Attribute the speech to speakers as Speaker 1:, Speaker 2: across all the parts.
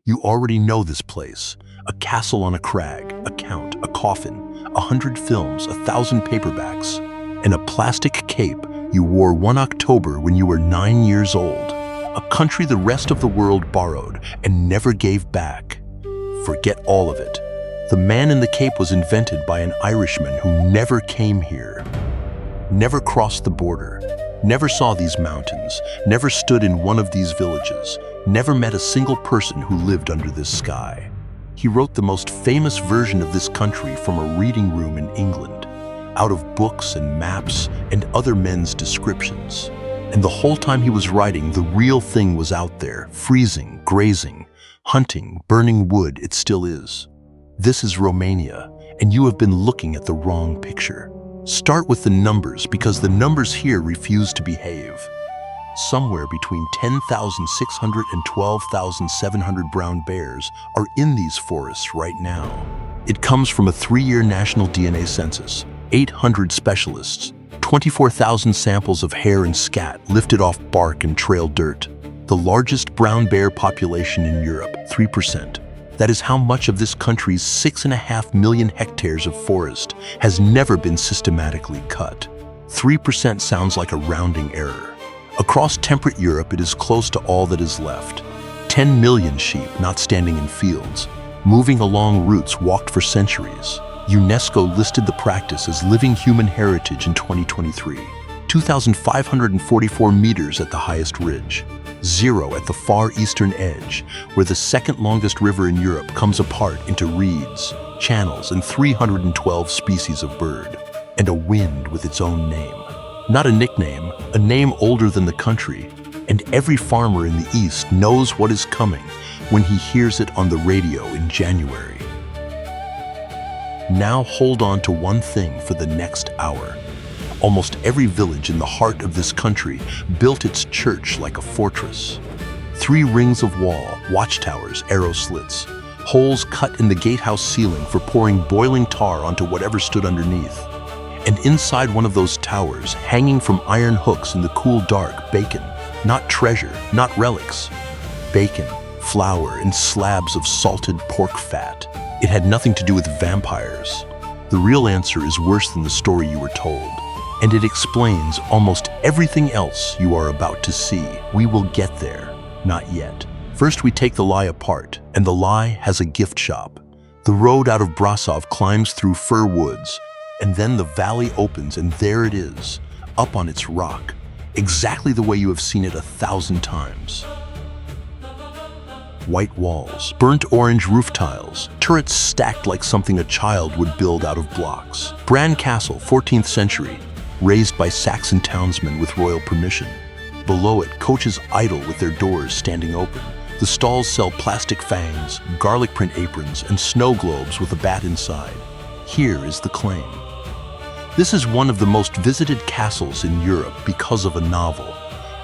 Speaker 1: You already know this place. A castle on a crag, a count, a coffin, 100 films, 1,000 paperbacks, and a plastic cape you wore one October when you were 9 years old. A country the rest of the world borrowed and never gave back. Forget all of it. The man in the cape was invented by an Irishman who never came here, never crossed the border, never saw these mountains, never stood in one of these villages, never met a single person who lived under this sky. He wrote the most famous version of this country from a reading room in England, out of books and maps and other men's descriptions. And the whole time he was writing, the real thing was out there, freezing, grazing, hunting, burning wood. It still is. This is Romania, and you have been looking at the wrong picture. Start with the numbers, because the numbers here refuse to behave. Somewhere between 10,600 and 12,700 brown bears are in these forests right now. It comes from a 3-year national DNA census, 800 specialists, 24,000 samples of hair and scat lifted off bark and trail dirt. The largest brown bear population in Europe, 3%. That is how much of this country's 6.5 million hectares of forest has never been systematically cut. 3% sounds like a rounding error. Across temperate Europe, it is close to all that is left. 10 million sheep not standing in fields, moving along routes walked for centuries. UNESCO listed the practice as living human heritage in 2023. 2,544 meters at the highest ridge. 0 at the far eastern edge, where the second longest river in Europe comes apart into reeds, channels, and 312 species of bird. And a wind with its own name. Not a nickname, a name older than the country. And every farmer in the east knows what is coming when he hears it on the radio in January. Now hold on to one thing for the next hour. Almost every village in the heart of this country built its church like a fortress. 3 rings of wall, watchtowers, arrow slits, holes cut in the gatehouse ceiling for pouring boiling tar onto whatever stood underneath. And inside one of those towers, hanging from iron hooks in the cool dark, bacon. Not treasure, not relics. Bacon, flour, and slabs of salted pork fat. It had nothing to do with vampires. The real answer is worse than the story you were told. And it explains almost everything else you are about to see. We will get there. Not yet. First, we take the lie apart, and the lie has a gift shop. The road out of Brasov climbs through fir woods, and then the valley opens, and there it is, up on its rock, exactly the way you have seen it 1,000 times. White walls, burnt orange roof tiles, turrets stacked like something a child would build out of blocks. Bran Castle, 14th century, raised by Saxon townsmen with royal permission. Below it, coaches idle with their doors standing open. The stalls sell plastic fangs, garlic print aprons, and snow globes with a bat inside. Here is the claim. This is one of the most visited castles in Europe because of a novel,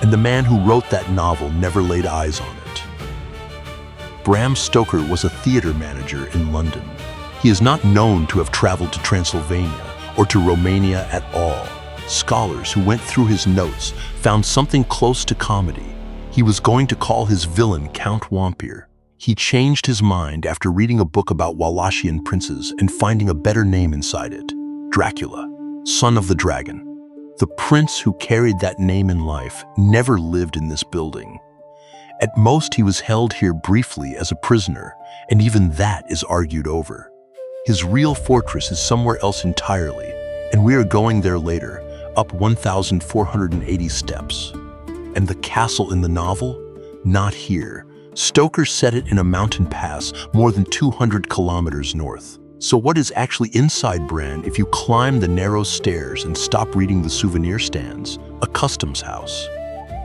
Speaker 1: and the man who wrote that novel never laid eyes on it. Bram Stoker was a theater manager in London. He is not known to have traveled to Transylvania or to Romania at all. Scholars who went through his notes found something close to comedy. He was going to call his villain Count Wampir. He changed his mind after reading a book about Wallachian princes and finding a better name inside it. Dracula, son of the dragon. The prince who carried that name in life never lived in this building. At most, he was held here briefly as a prisoner, and even that is argued over. His real fortress is somewhere else entirely, and we are going there later, up 1,480 steps. And the castle in the novel? Not here. Stoker set it in a mountain pass more than 200 kilometers north. So what is actually inside Bran if you climb the narrow stairs and stop reading the souvenir stands? A customs house.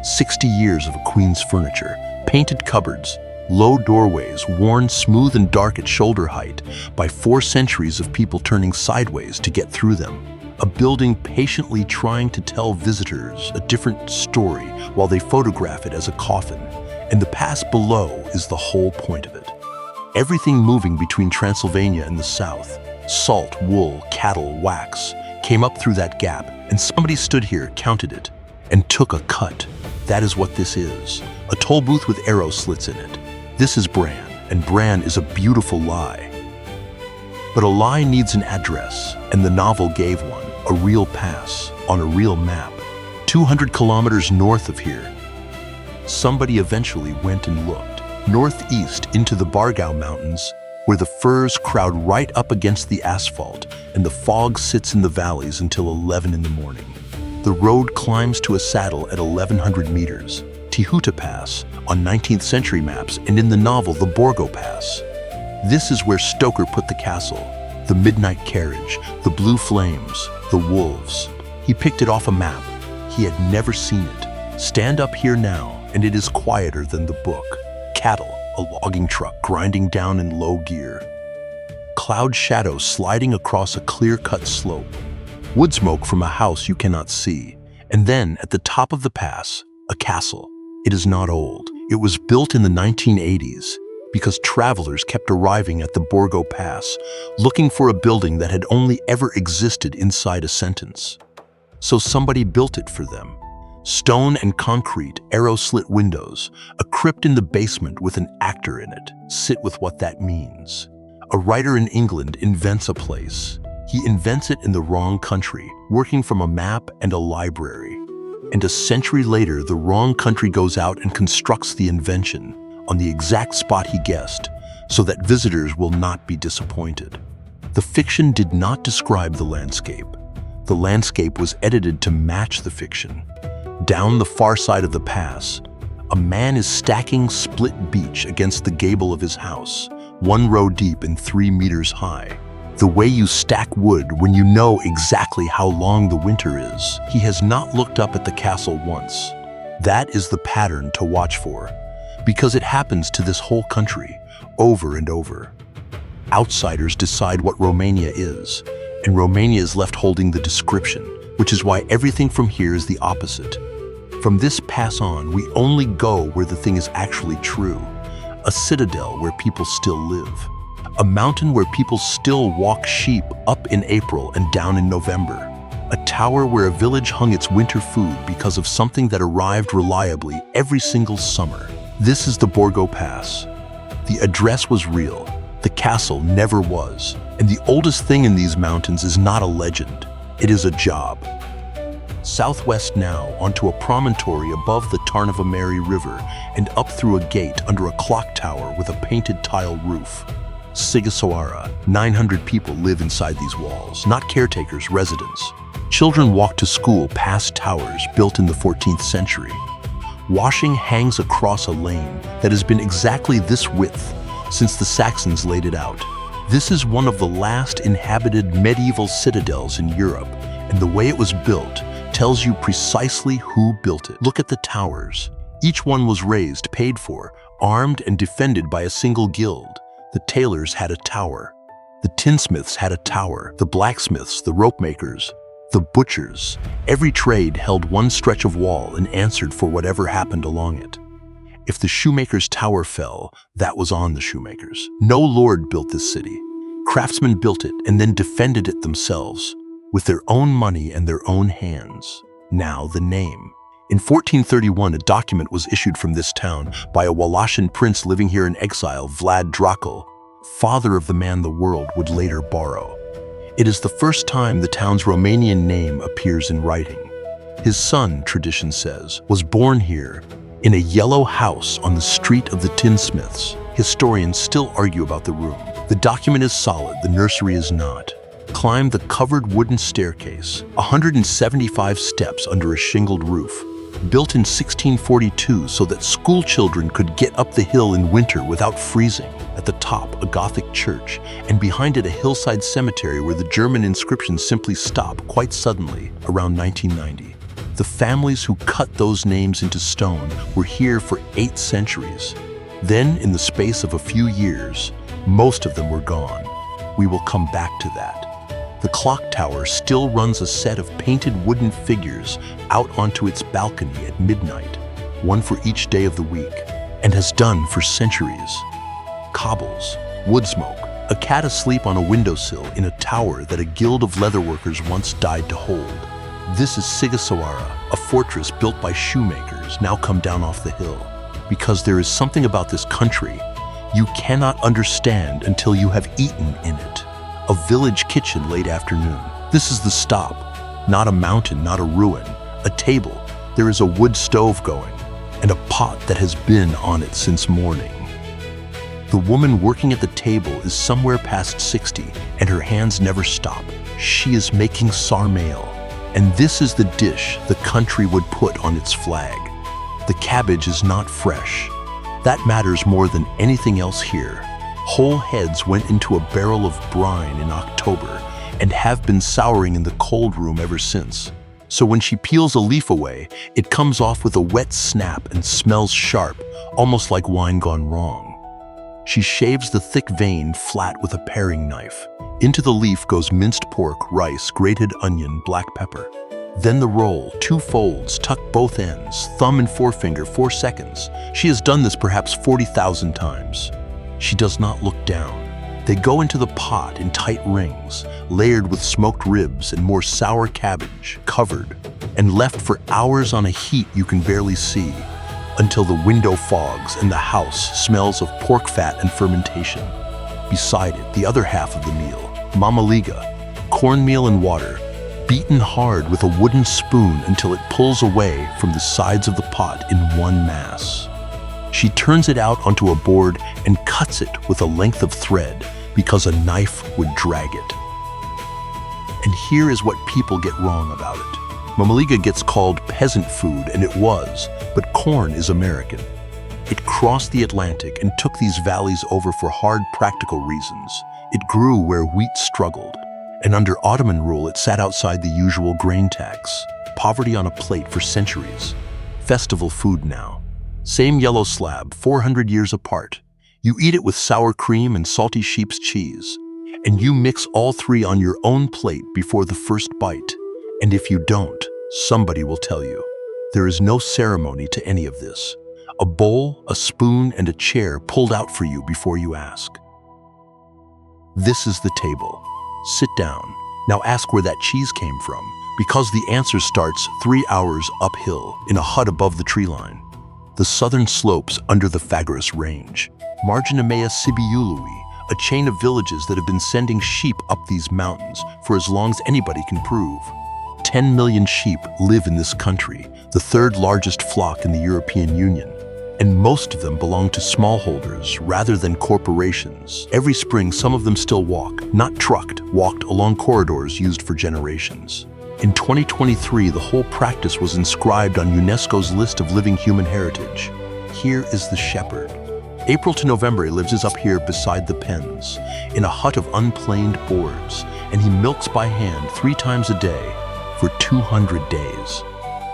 Speaker 1: 60 years of a queen's furniture, painted cupboards, low doorways worn smooth and dark at shoulder height by 4 centuries of people turning sideways to get through them. A building patiently trying to tell visitors a different story while they photograph it as a coffin. And the pass below is the whole point of it. Everything moving between Transylvania and the south, salt, wool, cattle, wax, came up through that gap, and somebody stood here, counted it, and took a cut. That is what this is. A toll booth with arrow slits in it. This is Bran, and Bran is a beautiful lie. But a lie needs an address, and the novel gave one, a real pass, on a real map, 200 kilometers north of here. Somebody eventually went and looked, northeast into the Borgo Mountains, where the firs crowd right up against the asphalt and the fog sits in the valleys until 11 in the morning. The road climbs to a saddle at 1,100 meters, Tihuta Pass, on 19th century maps, and in the novel, the Borgo Pass. This is where Stoker put the castle, the midnight carriage, the blue flames, the wolves. He picked it off a map. He had never seen it. Stand up here now, and it is quieter than the book. Cattle, a logging truck grinding down in low gear. Cloud shadows sliding across a clear-cut slope. Wood smoke from a house you cannot see. And then, at the top of the pass, a castle. It is not old. It was built in the 1980s because travelers kept arriving at the Borgo Pass, looking for a building that had only ever existed inside a sentence. So somebody built it for them. Stone and concrete, arrow-slit windows, a crypt in the basement with an actor in it. Sit with what that means. A writer in England invents a place. He invents it in the wrong country, working from a map and a library. And a century later, the wrong country goes out and constructs the invention on the exact spot he guessed, so that visitors will not be disappointed. The fiction did not describe the landscape. The landscape was edited to match the fiction. Down the far side of the pass, a man is stacking split beech against the gable of his house, 1 row deep and 3 meters high. The way you stack wood when you know exactly how long the winter is. He has not looked up at the castle once. That is the pattern to watch for, because it happens to this whole country, over and over. Outsiders decide what Romania is, and Romania is left holding the description, which is why everything from here is the opposite. From this pass on, we only go where the thing is actually true. A citadel where people still live. A mountain where people still walk sheep up in April and down in November. A tower where a village hung its winter food because of something that arrived reliably every single summer. This is the Borgo Pass. The address was real. The castle never was. And the oldest thing in these mountains is not a legend. It is a job. Southwest now onto a promontory above the Transylvanian River and up through a gate under a clock tower with a painted tile roof. Sighișoara, 900 people live inside these walls, not caretakers, residents. Children walk to school past towers built in the 14th century. Washing hangs across a lane that has been exactly this width since the Saxons laid it out. This is one of the last inhabited medieval citadels in Europe, and the way it was built tells you precisely who built it. Look at the towers. Each one was raised, paid for, armed and defended by a single guild. The tailors had a tower. The tinsmiths had a tower. The blacksmiths, the rope makers, the butchers. Every trade held one stretch of wall and answered for whatever happened along it. If the shoemaker's tower fell, that was on the shoemakers. No lord built this city. Craftsmen built it and then defended it themselves with their own money and their own hands. Now the name. In 1431, a document was issued from this town by a Wallachian prince living here in exile, Vlad Dracula, father of the man the world would later borrow. It is the first time the town's Romanian name appears in writing. His son, tradition says, was born here in a yellow house on the street of the tinsmiths. Historians still argue about the room. The document is solid, the nursery is not. Climb the covered wooden staircase, 175 steps under a shingled roof, built in 1642 so that school children could get up the hill in winter without freezing. At the top, a Gothic church, and behind it a hillside cemetery where the German inscriptions simply stop quite suddenly around 1990. The families who cut those names into stone were here for 8 centuries. Then, in the space of a few years, most of them were gone. We will come back to that. The clock tower still runs a set of painted wooden figures out onto its balcony at midnight, one for each day of the week, and has done for centuries. Cobbles, wood smoke, a cat asleep on a windowsill in a tower that a guild of leatherworkers once died to hold. This is Sighișoara, a fortress built by shoemakers now come down off the hill. Because there is something about this country, You cannot understand until you have eaten in it. A village kitchen late afternoon. This is the stop. Not a mountain, not a ruin. A table. There is a wood stove going, and a pot that has been on it since morning. The woman working at the table is somewhere past 60, and her hands never stop. She is making sarmale, and this is the dish the country would put on its flag. The cabbage is not fresh. That matters more than anything else here. Whole heads went into a barrel of brine in October and have been souring in the cold room ever since. So when she peels a leaf away, it comes off with a wet snap and smells sharp, almost like wine gone wrong. She shaves the thick vein flat with a paring knife. Into the leaf goes minced pork, rice, grated onion, black pepper. Then the roll, 2 folds, tuck both ends, thumb and forefinger, 4 seconds. She has done this perhaps 40,000 times. She does not look down. They go into the pot in tight rings, layered with smoked ribs and more sour cabbage, covered, and left for hours on a heat you can barely see, until the window fogs and the house smells of pork fat and fermentation. Beside it, the other half of the meal, mamaliga, cornmeal and water, beaten hard with a wooden spoon until it pulls away from the sides of the pot in one mass. She turns it out onto a board and cuts it with a length of thread because a knife would drag it. And here is what people get wrong about it. Mamaliga gets called peasant food, and it was, but corn is American. It crossed the Atlantic and took these valleys over for hard practical reasons. It grew where wheat struggled, and under Ottoman rule it sat outside the usual grain tax. Poverty on a plate for centuries. Festival food now. Same yellow slab, 400 years apart. You eat it with sour cream and salty sheep's cheese, and you mix all 3 on your own plate before the first bite. And if you don't, somebody will tell you. There is no ceremony to any of this. A bowl, a spoon, and a chair pulled out for you before you ask. This is the table. Sit down. Now ask where that cheese came from, because the answer starts 3 hours uphill in a hut above the tree line. The southern slopes under the Fagurus Range. Marginamea Sibiului, a chain of villages that have been sending sheep up these mountains for as long as anybody can prove. 10 million sheep live in this country, the 3rd largest flock in the European Union, and most of them belong to smallholders rather than corporations. Every spring, some of them still walk, not trucked, walked along corridors used for generations. In 2023, the whole practice was inscribed on UNESCO's list of living human heritage. Here is the shepherd. April to November, he lives up here beside the pens, in a hut of unplaned boards, and he milks by hand 3 times a day for 200 days.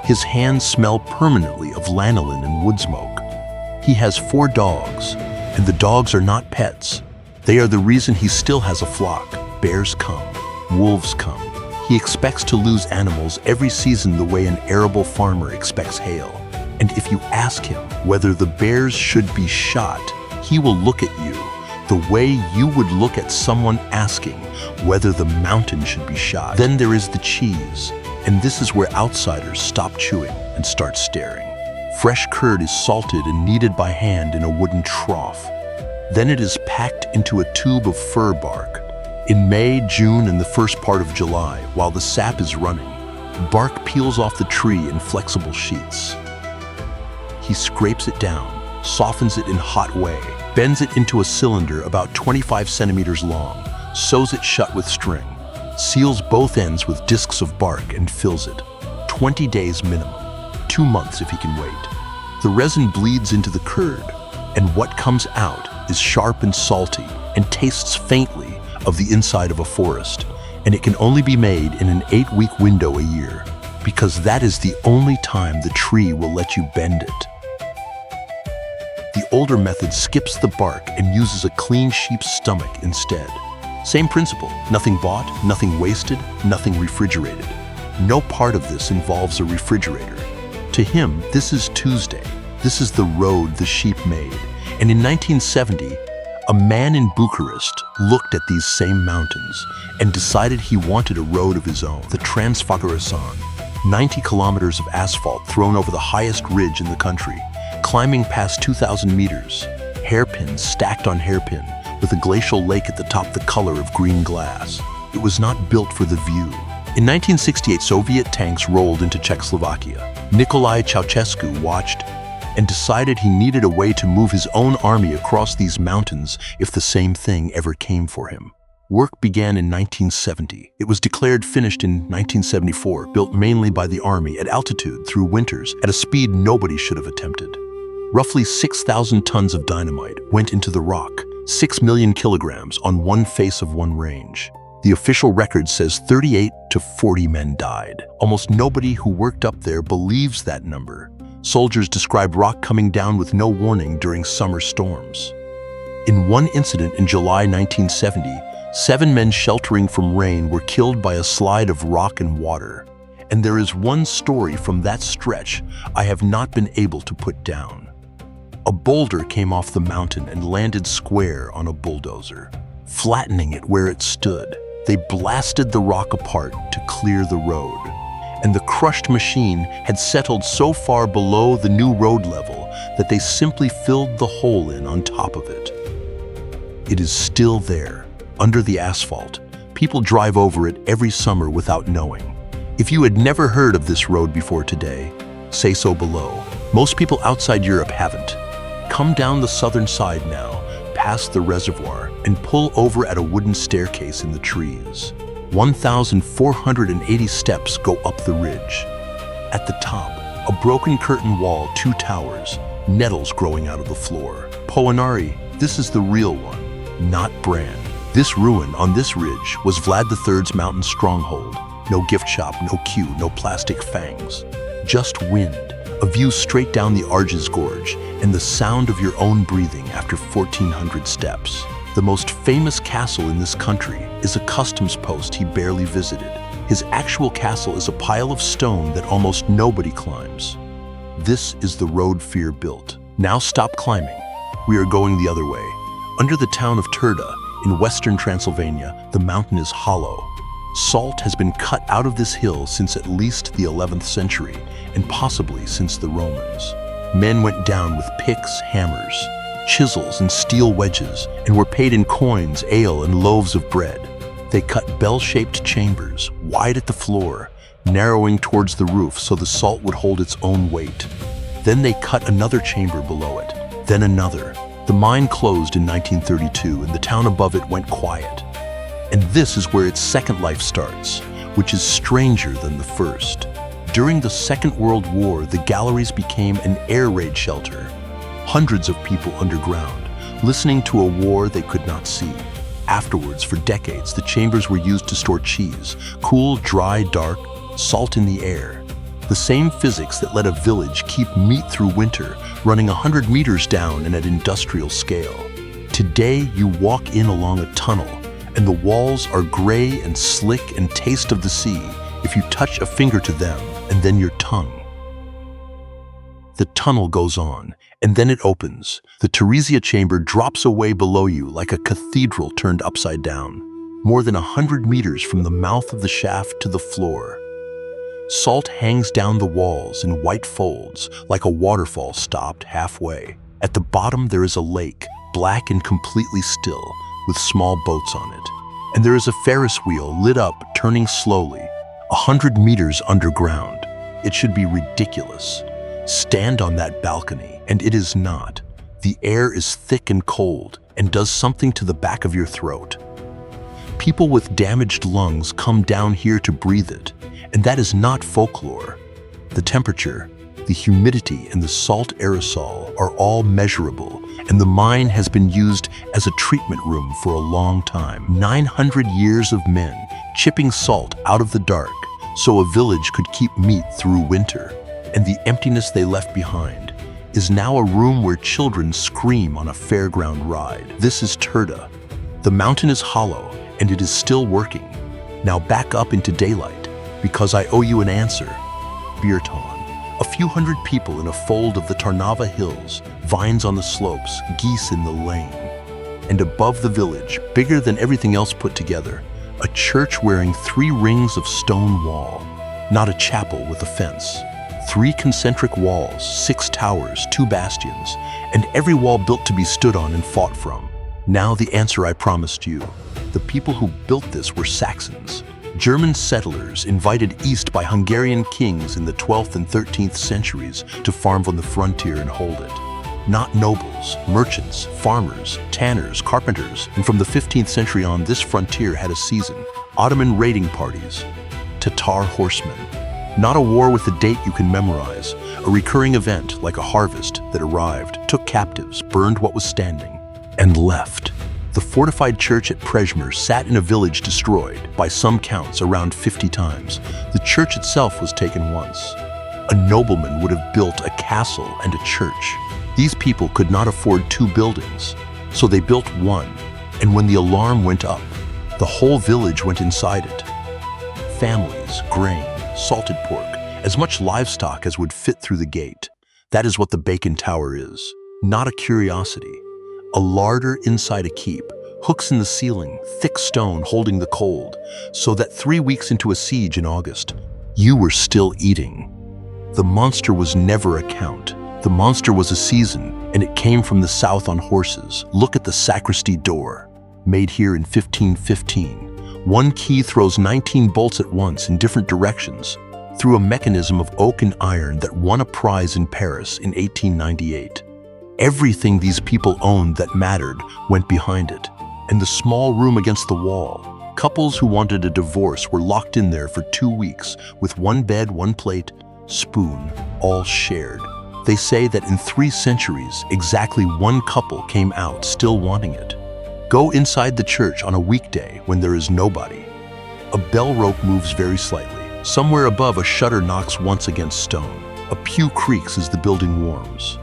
Speaker 1: His hands smell permanently of lanolin and wood smoke. He has 4 dogs, and the dogs are not pets. They are the reason he still has a flock. Bears come, wolves come. He expects to lose animals every season the way an arable farmer expects hail. And if you ask him whether the bears should be shot, he will look at you the way you would look at someone asking whether the mountain should be shot. Then there is the cheese, and this is where outsiders stop chewing and start staring. Fresh curd is salted and kneaded by hand in a wooden trough. Then it is packed into a tube of fir bark. In May, June, and the first part of July, while the sap is running, bark peels off the tree in flexible sheets. He scrapes it down, softens it in hot whey, bends it into a cylinder about 25 centimeters long, sews it shut with string, seals both ends with discs of bark and fills it. 20 days minimum, 2 months if he can wait. The resin bleeds into the curd, and what comes out is sharp and salty and tastes faintly of the inside of a forest, and it can only be made in an 8-week window a year, because that is the only time the tree will let you bend it. The older method skips the bark and uses a clean sheep's stomach instead. Same principle, nothing bought, nothing wasted, nothing refrigerated. No part of this involves a refrigerator. To him, this is Tuesday. This is the road the sheep made. And in 1970, a man in Bucharest looked at these same mountains and decided he wanted a road of his own, the Transfăgărășan, 90 kilometers of asphalt thrown over the highest ridge in the country, climbing past 2,000 meters. hairpin stacked on hairpin, with a glacial lake at the top the color of green glass. It was not built for the view. In 1968, Soviet tanks rolled into Czechoslovakia. Nicolae Ceausescu watched and decided he needed a way to move his own army across these mountains if the same thing ever came for him. Work began in 1970. It was declared finished in 1974, built mainly by the army at altitude through winters at a speed nobody should have attempted. Roughly 6,000 tons of dynamite went into the rock, 6 million kilograms on one face of one range. The official record says 38 to 40 men died. Almost nobody who worked up there believes that number. Soldiers describe rock coming down with no warning during summer storms. In one incident in July 1970, 7 men sheltering from rain were killed by a slide of rock and water. And there is one story from that stretch I have not been able to put down. A boulder came off the mountain and landed square on a bulldozer, flattening it where it stood. They blasted the rock apart to clear the road, and the crushed machine had settled so far below the new road level that they simply filled the hole in on top of it. It is still there, under the asphalt. People drive over it every summer without knowing. If you had never heard of this road before today, say so below. Most people outside Europe haven't. Come down the southern side now, past the reservoir, and pull over at a wooden staircase in the trees. 1,480 steps go up the ridge. At the top, a broken curtain wall, 2 towers, nettles growing out of the floor. Poenari, this is the real one, not Bran. This ruin on this ridge was Vlad III's mountain stronghold. No gift shop, no queue, no plastic fangs. Just wind, a view straight down the Arges Gorge, and the sound of your own breathing after 1,400 steps. The most famous castle in this country is a customs post he barely visited. His actual castle is a pile of stone that almost nobody climbs. This is the road fear built. Now stop climbing. We are going the other way. Under the town of Turda, in western Transylvania, the mountain is hollow. Salt has been cut out of this hill since at least the 11th century, and possibly since the Romans. Men went down with picks, hammers, chisels, and steel wedges, and were paid in coins, ale, and loaves of bread. They cut bell-shaped chambers, wide at the floor, narrowing towards the roof so the salt would hold its own weight. Then they cut another chamber below it, then another. The mine closed in 1932, and the town above it went quiet. And this is where its second life starts, which is stranger than the first. During the Second World War, the galleries became an air raid shelter. Hundreds of people underground, listening to a war they could not see. Afterwards, for decades, the chambers were used to store cheese, cool, dry, dark, salt in the air. The same physics that let a village keep meat through winter, running 100 meters down and at industrial scale. Today, you walk in along a tunnel, and the walls are gray and slick and taste of the sea if you touch a finger to them, and then your tongue. The tunnel goes on, and then it opens. The Teresia chamber drops away below you like a cathedral turned upside down, more than 100 meters from the mouth of the shaft to the floor. Salt hangs down the walls in white folds, like a waterfall stopped halfway. At the bottom there is a lake, black and completely still, with small boats on it. And there is a Ferris wheel lit up, turning slowly, 100 meters underground. It should be ridiculous. Stand on that balcony, and it is not. The air is thick and cold, and does something to the back of your throat. People with damaged lungs come down here to breathe it, and that is not folklore. The temperature, the humidity, and the salt aerosol are all measurable, and the mine has been used as a treatment room for a long time. 900 years of men chipping salt out of the dark so a village could keep meat through winter, and the emptiness they left behind is now a room where children scream on a fairground ride. This is Turda. The mountain is hollow, and it is still working. Now back up into daylight, because I owe you an answer. Birton. A few hundred people in a fold of the Tarnava hills, vines on the slopes, geese in the lane. And above the village, bigger than everything else put together, a church wearing 3 rings of stone wall, not a chapel with a fence. 3 concentric walls, 6 towers, 2 bastions, and every wall built to be stood on and fought from. Now the answer I promised you. The people who built this were Saxons, German settlers invited east by Hungarian kings in the 12th and 13th centuries to farm on the frontier and hold it. Not nobles, merchants, farmers, tanners, carpenters, and from the 15th century on, this frontier had a season. Ottoman raiding parties, Tatar horsemen. Not a war with a date you can memorize, a recurring event like a harvest that arrived, took captives, burned what was standing, and left. The fortified church at Przemyr sat in a village destroyed, by some counts, around 50 times. The church itself was taken once. A nobleman would have built a castle and a church. These people could not afford 2 buildings, so they built one, and when the alarm went up, the whole village went inside it. Families, grain, salted pork, as much livestock as would fit through the gate. That is what the Bacon Tower is. Not a curiosity. A larder inside a keep, hooks in the ceiling, thick stone holding the cold, so that 3 weeks into a siege in August, you were still eating. The monster was never a count. The monster was a season, and it came from the south on horses. Look at the sacristy door, made here in 1515. One key throws 19 bolts at once in different directions through a mechanism of oak and iron that won a prize in Paris in 1898. Everything these people owned that mattered went behind it. And the small room against the wall, couples who wanted a divorce were locked in there for 2 weeks with 1 bed, 1 plate, spoon, all shared. They say that in 3 centuries, exactly 1 couple came out still wanting it. Go inside the church on a weekday when there is nobody. A bell rope moves very slightly. Somewhere above, a shutter knocks once against stone. A pew creaks as the building warms.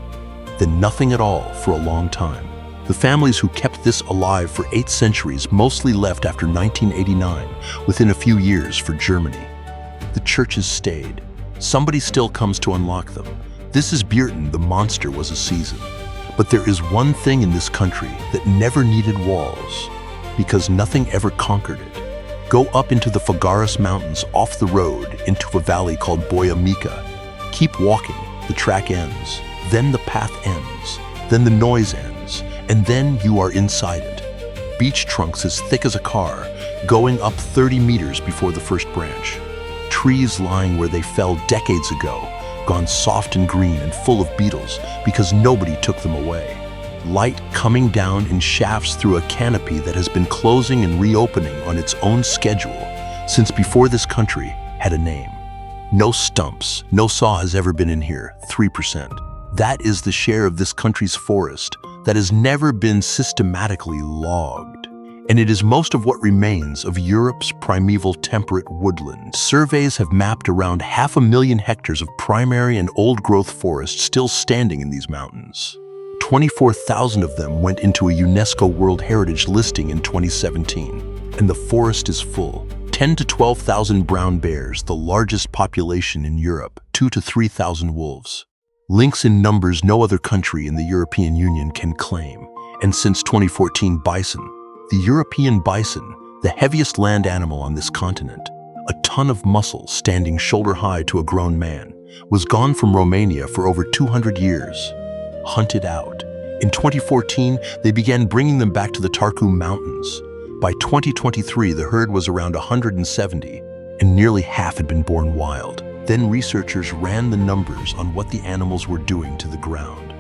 Speaker 1: Then nothing at all for a long time. The families who kept this alive for 8 centuries mostly left after 1989, within a few years for Germany. The churches stayed. Somebody still comes to unlock them. This is Bearton, the monster was a season. But there is one thing in this country that never needed walls, because nothing ever conquered it. Go up into the Fagaras Mountains off the road into a valley called Boyamica. Keep walking, the track ends, then the path ends, then the noise ends, and then you are inside it. Beech trunks as thick as a car, going up 30 meters before the first branch. Trees lying where they fell decades ago, gone soft and green and full of beetles because nobody took them away. Light coming down in shafts through a canopy that has been closing and reopening on its own schedule since before this country had a name. No stumps, no saw has ever been in here, 3%. That is the share of this country's forest that has never been systematically logged. And it is most of what remains of Europe's primeval temperate woodland. Surveys have mapped around 500,000 hectares of primary and old-growth forest still standing in these mountains. 24,000 of them went into a UNESCO World Heritage listing in 2017, and the forest is full. 10 to 12,000 brown bears, the largest population in Europe, 2 to 3,000 wolves. Lynx in numbers no other country in the European Union can claim. And since 2014, bison. The European bison, the heaviest land animal on this continent, a ton of muscle standing shoulder high to a grown man, was gone from Romania for over 200 years. Hunted out. In 2014, they began bringing them back to the Tarku Mountains. By 2023, the herd was around 170, and nearly half had been born wild. Then researchers ran the numbers on what the animals were doing to the ground.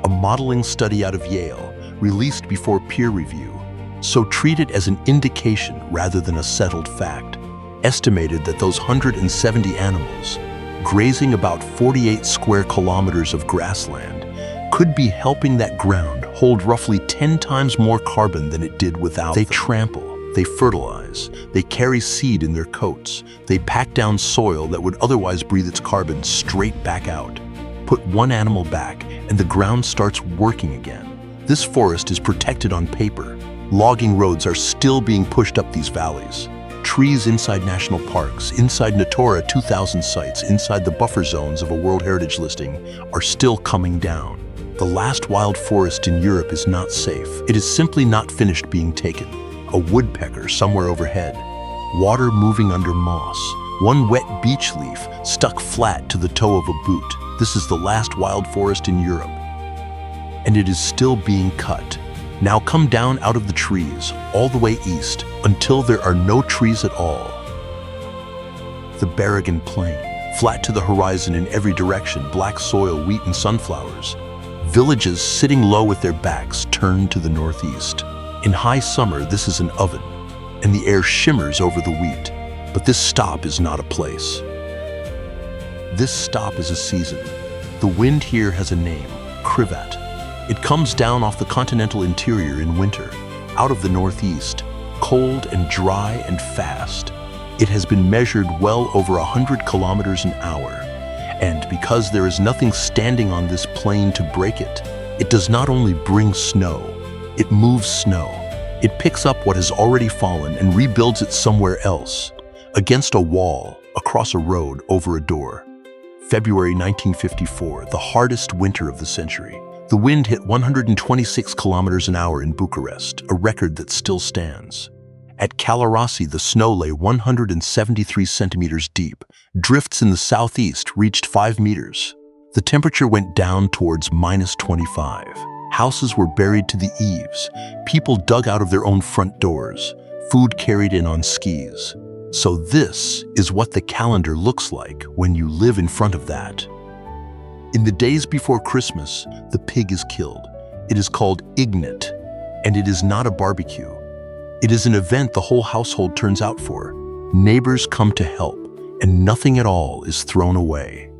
Speaker 1: A modeling study out of Yale, released before peer review, so treated as an indication rather than a settled fact, estimated that those 170 animals, grazing about 48 square kilometers of grassland, could be helping that ground hold roughly 10 times more carbon than it did without them. They trample, they fertilize, they carry seed in their coats, they pack down soil that would otherwise breathe its carbon straight back out. Put one animal back and the ground starts working again. This forest is protected on paper. Logging roads are still being pushed up these valleys. Trees inside national parks, inside Natura 2000 sites, inside the buffer zones of a World Heritage listing are still coming down. The last wild forest in Europe is not safe. It is simply not finished being taken. A woodpecker somewhere overhead. Water moving under moss. One wet beech leaf stuck flat to the toe of a boot. This is the last wild forest in Europe, and it is still being cut. Now come down out of the trees, all the way east, until there are no trees at all. The Barragan Plain, flat to the horizon in every direction, black soil, wheat and sunflowers. Villages sitting low with their backs turned to the northeast. In high summer, this is an oven, and the air shimmers over the wheat. But this stop is not a place. This stop is a season. The wind here has a name, Krivat. It comes down off the continental interior in winter, out of the northeast, cold and dry and fast. It has been measured well over 100 kilometers an hour. And because there is nothing standing on this plain to break it, it does not only bring snow, it moves snow. It picks up what has already fallen and rebuilds it somewhere else, against a wall, across a road, over a door. February 1954, the hardest winter of the century. The wind hit 126 kilometers an hour in Bucharest, a record that still stands. At Calarasi, the snow lay 173 centimeters deep. Drifts in the southeast reached 5 meters. The temperature went down towards -25. Houses were buried to the eaves. People dug out of their own front doors. Food carried in on skis. So this is what the calendar looks like when you live in front of that. In the days before Christmas, the pig is killed. It is called Ignat, and it is not a barbecue. It is an event the whole household turns out for. Neighbors come to help, and nothing at all is thrown away.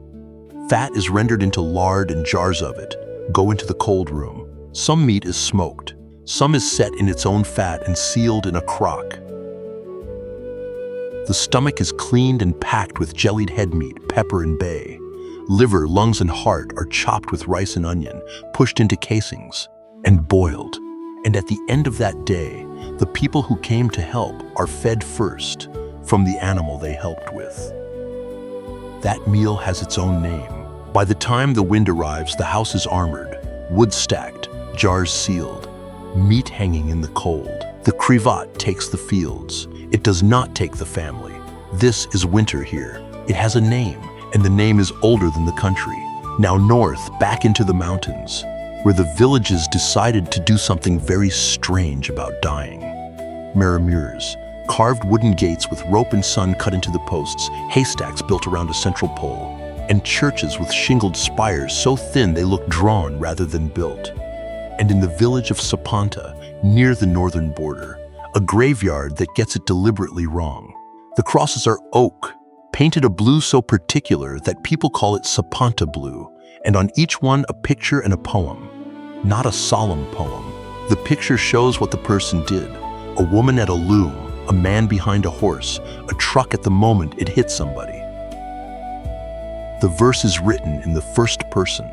Speaker 1: Fat is rendered into lard and jars of it go into the cold room. Some meat is smoked. Some is set in its own fat and sealed in a crock. The stomach is cleaned and packed with jellied head meat, pepper and bay. Liver, lungs, and heart are chopped with rice and onion, pushed into casings, and boiled. And at the end of that day, the people who came to help are fed first from the animal they helped with. That meal has its own name. By the time the wind arrives, the house is armored, wood stacked, jars sealed, meat hanging in the cold. The Krivat takes the fields. It does not take the family. This is winter here. It has a name, and the name is older than the country. Now north, back into the mountains, where the villages decided to do something very strange about dying. Maramures, carved wooden gates with rope and sun cut into the posts, haystacks built around a central pole, and churches with shingled spires so thin they look drawn rather than built. And in the village of Sapanta, near the northern border, a graveyard that gets it deliberately wrong. The crosses are oak, painted a blue so particular that people call it Sapanta blue, and on each one a picture and a poem. Not a solemn poem. The picture shows what the person did. A woman at a loom, a man behind a horse, a truck at the moment it hit somebody. The verse is written in the first person,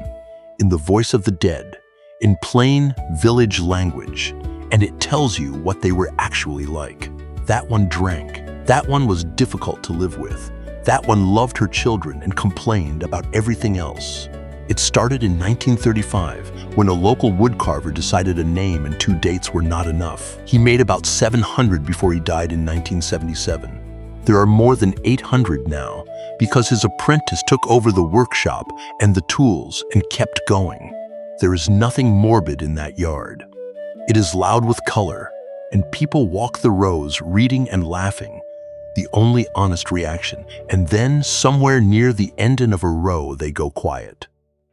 Speaker 1: in the voice of the dead, in plain village language, and it tells you what they were actually like. That one drank. That one was difficult to live with. That one loved her children and complained about everything else. It started in 1935 when a local woodcarver decided a name and 2 dates were not enough. He made about 700 before he died in 1977. There are more than 800 now because his apprentice took over the workshop and the tools and kept going. There is nothing morbid in that yard. It is loud with color, and people walk the rows reading and laughing, the only honest reaction, and then somewhere near the end of a row they go quiet.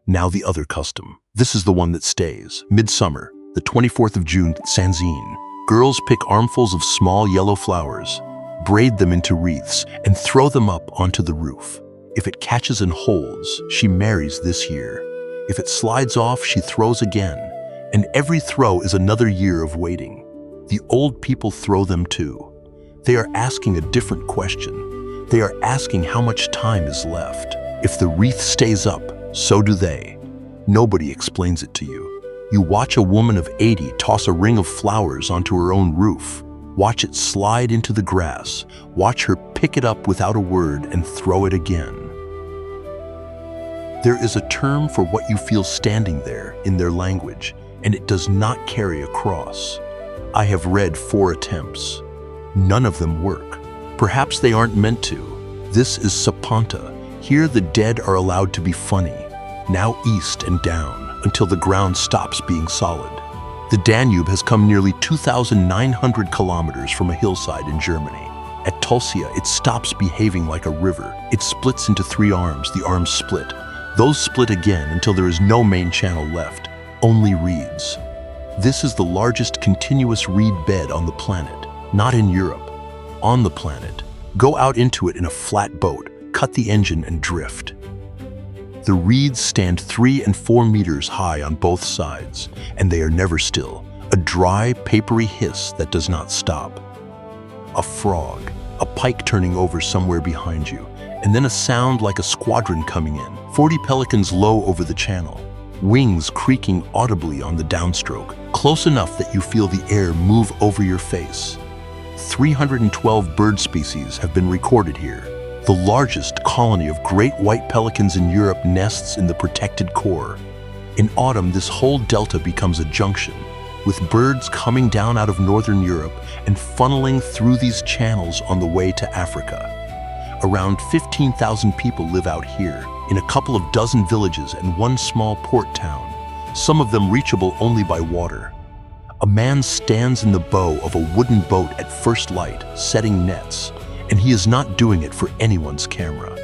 Speaker 1: Now the other custom. This is the one that stays. Midsummer, the 24th of June, Sanzine. Girls pick armfuls of small yellow flowers, braid them into wreaths, and throw them up onto the roof. If it catches and holds, she marries this year. If it slides off, she throws again, and every throw is another year of waiting. The old people throw them too. They are asking a different question. They are asking how much time is left. If the wreath stays up, so do they. Nobody explains it to you. You watch a woman of 80 toss a ring of flowers onto her own roof. Watch it slide into the grass. Watch her pick it up without a word and throw it again. There is a term for what you feel standing there in their language, and it does not carry across. I have read 4 attempts. None of them work. Perhaps they aren't meant to. This is Sapanta. Here the dead are allowed to be funny, now east and down, until the ground stops being solid. The Danube has come nearly 2,900 kilometers from a hillside in Germany. At Tulsia, it stops behaving like a river. It splits into three arms. The arms split. Those split again until there is no main channel left, only reeds. This is the largest continuous reed bed on the planet, not in Europe, on the planet. Go out into it in a flat boat, cut the engine and drift. The reeds stand 3 and 4 meters high on both sides, and they are never still, a dry, papery hiss that does not stop. A frog, a pike turning over somewhere behind you, and then a sound like a squadron coming in, 40 pelicans low over the channel, wings creaking audibly on the downstroke, close enough that you feel the air move over your face. 312 bird species have been recorded here. The largest colony of great white pelicans in Europe nests in the protected core. In autumn, this whole delta becomes a junction, with birds coming down out of northern Europe and funneling through these channels on the way to Africa. Around 15,000 people live out here, in a couple of dozen villages and one small port town, some of them reachable only by water. A man stands in the bow of a wooden boat at first light, setting nets, and he is not doing it for anyone's camera.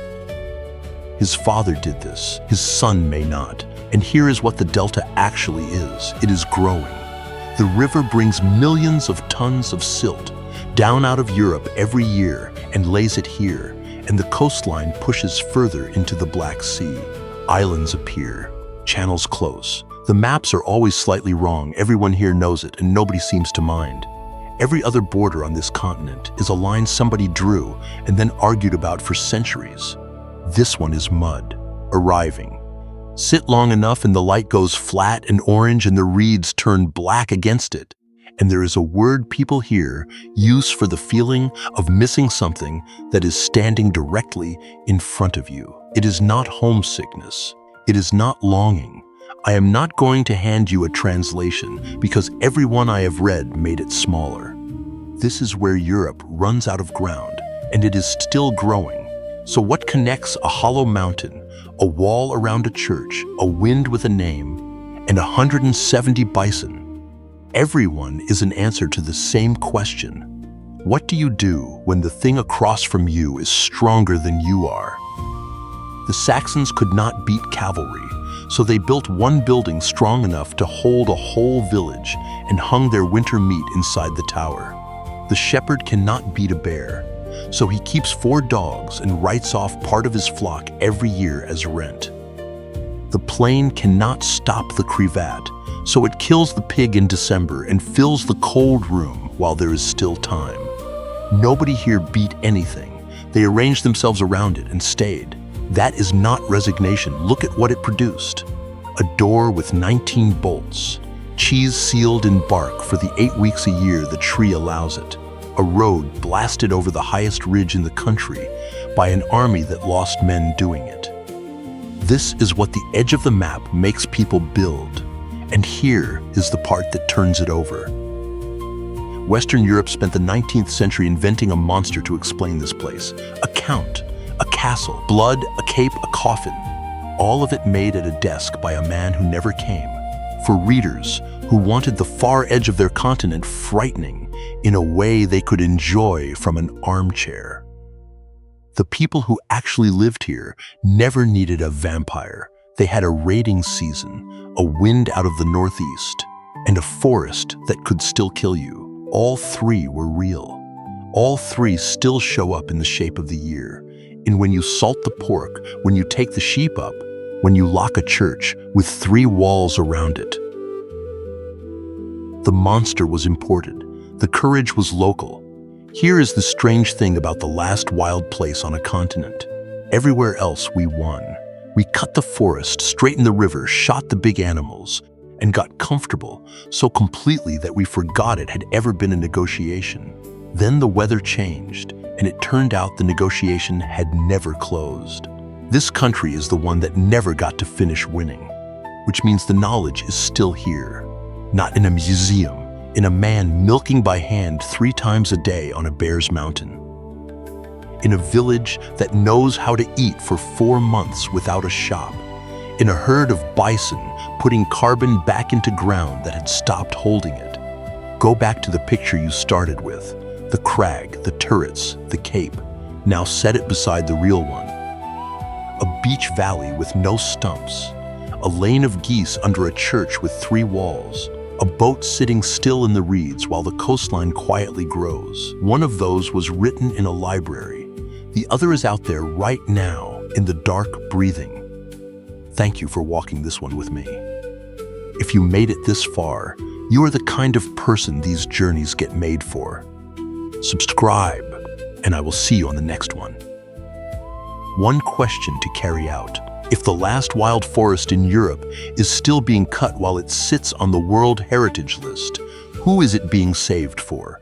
Speaker 1: His father did this, his son may not, and here is what the delta actually is. It is growing. The river brings millions of tons of silt down out of Europe every year and lays it here, and the coastline pushes further into the Black Sea. Islands appear, channels close. The maps are always slightly wrong. Everyone here knows it, and nobody seems to mind. Every other border on this continent is a line somebody drew and then argued about for centuries. This one is mud, arriving. Sit long enough and the light goes flat and orange and the reeds turn black against it. And there is a word people here use for the feeling of missing something that is standing directly in front of you. It is not homesickness. It is not longing. I am not going to hand you a translation because every one I have read made it smaller. This is where Europe runs out of ground, and it is still growing. So what connects a hollow mountain, a wall around a church, a wind with a name, and 170 bison? Everyone is an answer to the same question. What do you do when the thing across from you is stronger than you are? The Saxons could not beat cavalry, so they built one building strong enough to hold a whole village and hung their winter meat inside the tower. The shepherd cannot beat a bear, so he keeps 4 dogs and writes off part of his flock every year as rent. The plane cannot stop the cravat, so it kills the pig in December and fills the cold room while there is still time. Nobody here beat anything. They arranged themselves around it and stayed. That is not resignation. Look at what it produced. A door with 19 bolts. Cheese sealed in bark for the 8 weeks a year the tree allows it. A road blasted over the highest ridge in the country by an army that lost men doing it. This is what the edge of the map makes people build. And here is the part that turns it over. Western Europe spent the 19th century inventing a monster to explain this place. A count. A castle, blood, a cape, a coffin. All of it made at a desk by a man who never came. For readers who wanted the far edge of their continent frightening in a way they could enjoy from an armchair. The people who actually lived here never needed a vampire. They had a raiding season, a wind out of the northeast, and a forest that could still kill you. All 3 were real. All 3 still show up in the shape of the year. In when you salt the pork, when you take the sheep up, when you lock a church with 3 walls around it. The monster was imported. The courage was local. Here is the strange thing about the last wild place on a continent. Everywhere else we won. We cut the forest, straightened the river, shot the big animals, and got comfortable so completely that we forgot it had ever been a negotiation. Then the weather changed, and it turned out the negotiation had never closed. This country is the one that never got to finish winning, which means the knowledge is still here, not in a museum, in a man milking by hand 3 times a day on a bear's mountain. in a village that knows how to eat for 4 months without a shop, in a herd of bison putting carbon back into ground that had stopped holding it. Go back to the picture you started with, the crag, the turrets, the cape. Now set it beside the real one. A beach valley with no stumps, a lane of geese under a church with 3 walls, a boat sitting still in the reeds while the coastline quietly grows. One of those was written in a library. The other is out there right now in the dark, breathing. Thank you for walking this one with me. If you made it this far, you are the kind of person these journeys get made for. Subscribe, and I will see you on the next one. One question to carry out. If the last wild forest in Europe is still being cut while it sits on the World Heritage List, who is it being saved for?